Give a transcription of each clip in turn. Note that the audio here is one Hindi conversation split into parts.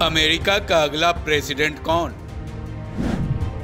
अमेरिका का अगला प्रेसिडेंट कौन?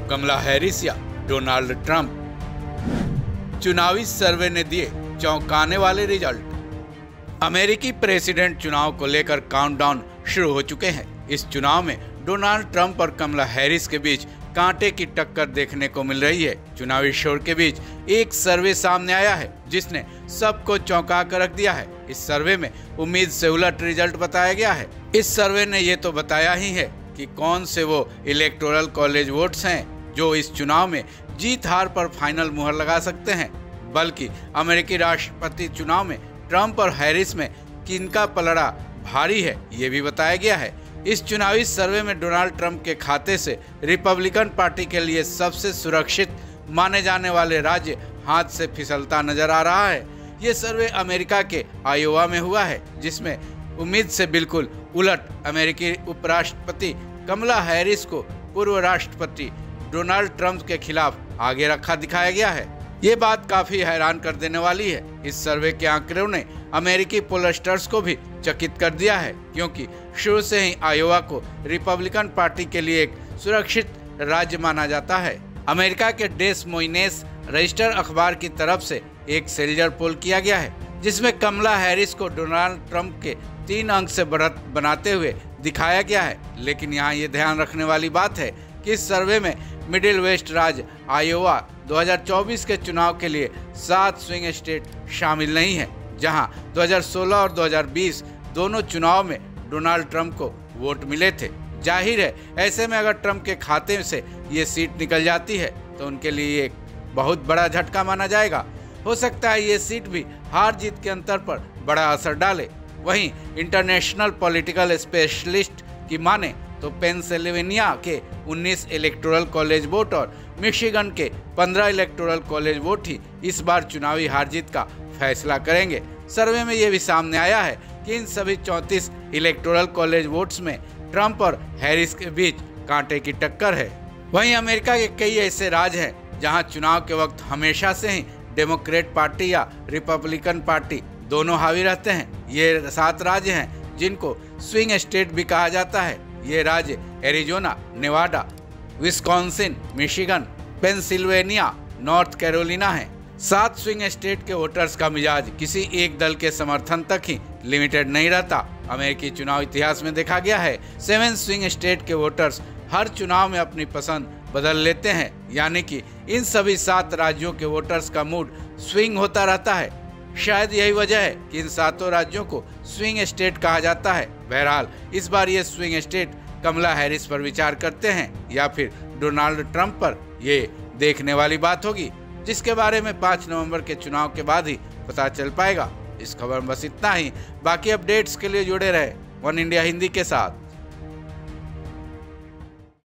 कमला हैरिस या डोनाल्ड ट्रंप? चुनावी सर्वे ने दिए चौंकाने वाले रिजल्ट। अमेरिकी प्रेसिडेंट चुनाव को लेकर काउंटडाउन शुरू हो चुके हैं। इस चुनाव में डोनाल्ड ट्रंप और कमला हैरिस के बीच कांटे की टक्कर देखने को मिल रही है। चुनावी शोर के बीच एक सर्वे सामने आया है जिसने सबको चौंका कर रख दिया है। इस सर्वे में उम्मीद से उलट रिजल्ट बताया गया है। इस सर्वे ने ये तो बताया ही है कि कौन से वो इलेक्टोरल कॉलेज वोट्स हैं जो इस चुनाव में जीत हार पर फाइनल मुहर लगा सकते हैं, बल्कि अमेरिकी राष्ट्रपति चुनाव में ट्रंप और हैरिस में किनका पलड़ा भारी है ये भी बताया गया है। इस चुनावी सर्वे में डोनाल्ड ट्रंप के खाते से रिपब्लिकन पार्टी के लिए सबसे सुरक्षित माने जाने वाले राज्य हाथ से फिसलता नजर आ रहा है। ये सर्वे अमेरिका के आयोवा में हुआ है, जिसमें उम्मीद से बिल्कुल उलट अमेरिकी उपराष्ट्रपति कमला हैरिस को पूर्व राष्ट्रपति डोनाल्ड ट्रंप के खिलाफ आगे रखा दिखाया गया है। ये बात काफी हैरान कर देने वाली है। इस सर्वे के आंकड़ों ने अमेरिकी पोलस्टर्स को भी चकित कर दिया है, क्योंकि शुरू से ही आयोवा को रिपब्लिकन पार्टी के लिए एक सुरक्षित राज्य माना जाता है। अमेरिका के डेस मोइनेस रजिस्टर अखबार की तरफ से एक सेल्जर पोल किया गया है, जिसमें कमला हैरिस को डोनाल्ड ट्रंप के 3 अंक से बढ़त बनाते हुए दिखाया गया है। लेकिन यहाँ ये ध्यान रखने वाली बात है कि इस सर्वे में मिडिल वेस्ट राज्य आयोवा 2024 के चुनाव के लिए 7 स्विंग स्टेट शामिल नहीं है, जहां 2016 और 2020 दोनों चुनाव में डोनाल्ड ट्रंप को वोट मिले थे। जाहिर है, ऐसे में अगर ट्रंप के खाते से ये सीट निकल जाती है तो उनके लिए एक बहुत बड़ा झटका माना जाएगा। हो सकता है ये सीट भी हार जीत के अंतर पर बड़ा असर डाले। वहीं इंटरनेशनल पॉलिटिकल स्पेशलिस्ट की माने तो पेंसिल्वेनिया के 19 इलेक्टोरल कॉलेज वोट और मिशिगन के 15 इलेक्टोरल कॉलेज वोट ही इस बार चुनावी हार जीत का फैसला करेंगे। सर्वे में ये भी सामने आया है कि इन सभी 34 इलेक्टोरल कॉलेज वोट्स में ट्रंप और हैरिस के बीच कांटे की टक्कर है। वहीं अमेरिका के कई ऐसे राज्य हैं जहां चुनाव के वक्त हमेशा से ही डेमोक्रेट पार्टी या रिपब्लिकन पार्टी दोनों हावी रहते हैं। ये 7 राज्य हैं जिनको स्विंग स्टेट भी कहा जाता है। ये राज्य Arizona, Nevada, Wisconsin, Michigan, Pennsylvania, north Carolina हैं। 7 स्विंग स्टेट के वोटर्स का मिजाज किसी एक दल के समर्थन तक ही लिमिटेड नहीं रहता। अमेरिकी चुनाव इतिहास में देखा गया है 7 स्विंग स्टेट के वोटर्स हर चुनाव में अपनी पसंद बदल लेते हैं, यानी कि इन सभी 7 राज्यों के वोटर्स का मूड स्विंग होता रहता है। शायद यही वजह है कि इन 7 राज्यों को स्विंग स्टेट कहा जाता है। बहरहाल इस बार ये स्विंग स्टेट कमला हैरिस पर विचार करते हैं या फिर डोनाल्ड ट्रंप पर, ये देखने वाली बात होगी, जिसके बारे में 5 नवंबर के चुनाव के बाद ही पता चल पाएगा। इस खबर में बस इतना ही। बाकी अपडेट्स के लिए जुड़े रहे वन इंडिया हिंदी के साथ।